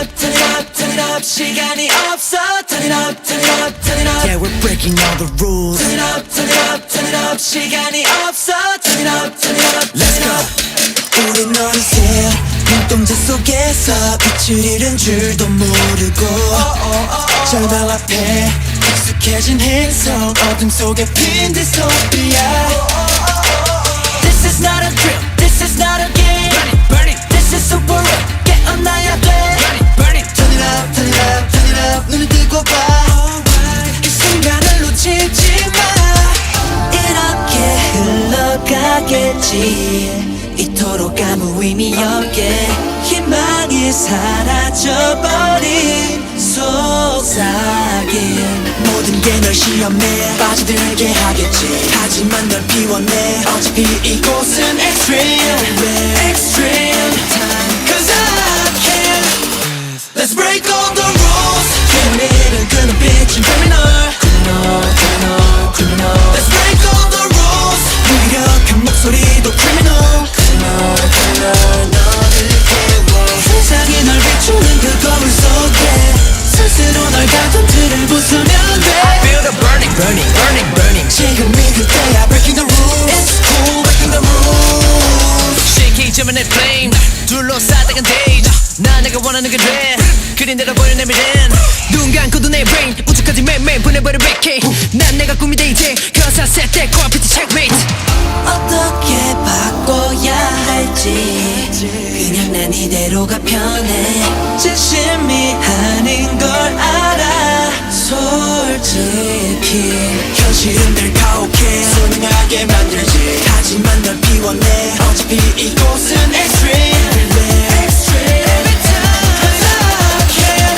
up, turn it up, turn it up. 시간이 없어. Turn it up, turn it up, turn it up. Yeah, we're breaking all the rules. Turn it up, turn it up, turn it up. 시간이 없어. Turn it up, turn it up, Let's turn it go. up. 우린 어느새 눈동자 속에서 빛을 잃은 줄도 모르고 절망 앞에 익숙해진 행성 어둠 속에 핀 디스토피아. This is not a drill, this is not a game. Burn it, this is super real. 깨어나야 돼. Burn it, Turn it up, turn it up, turn it up. 눈을 뜨고 봐. 이 순간을 놓치지 마. 이렇게 흘러가겠지. 이토록 아무 의미 없게 희망이 사라져버린 속삭임. 모든 게 널 시험에 빠져들게 하겠지. 하지만 널 비워내. 어차피 이곳은 extreme, extreme time. Cause I can't. Let's break all the rules. criminal은 그 눈빛은 criminal, criminal, criminal, criminal. Let's break all the rules. 무기력한 목소리도 criminal, criminal, criminal. 너를 깨워. 세상이 널 비추는 그 거울 속에 스스로 널 가둔틀을 부수면 돼. I feel the burning, burning, burning, burning. 지금이 그때야. breaking the rules. It's cool, breaking the rules. 시키지만 내 flame 둘러싸다간 days. 난 내가 원하는 게 돼. 그린 대로 보여 내 미래는. 눈 감고도 내 brain 우주까지 매일매일 보내버려 백해. 난 내가 꿈이 돼 이제. Cause I set that coffee checkmate. 어떻게 바꿔야 할지 그냥 난 이대로가 편해. 진심이 아닌 걸 알아. 솔직히 현실은 늘 가혹해. 소중하게 만들지. 하지만 널 비워내. 어차피 이곳은 extreme, extreme. Every time I can.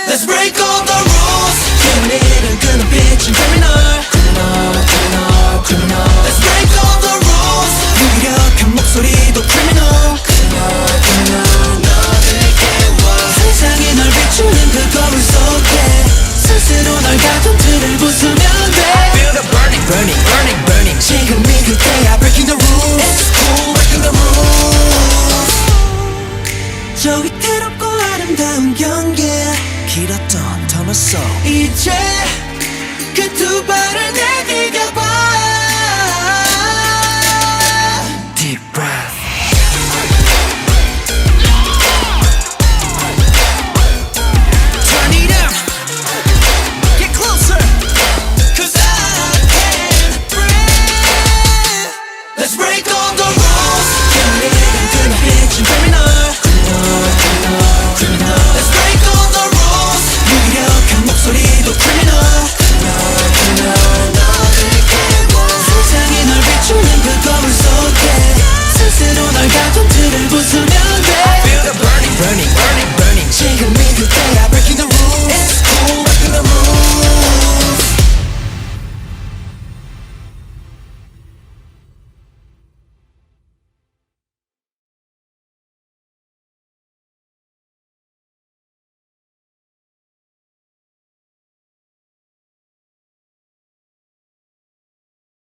Let's break all the rules. criminal은 그 눈빛은 criminal, criminal, criminal, criminal. Let's break all the rules. 무기력한 목소리도 criminal, criminal, criminal. 너를 깨워. 세상이 널 비추는 그 거울 속에 스스로 널 가둔틀을 부수면 돼. I feel the burning, burning, burning, burning. 지금이 그때야. breaking the rules. It's cool, breaking the rules. 저 위태롭고 아름다운 경계 길었던 터널 속 이제 그 두 발을 내디뎌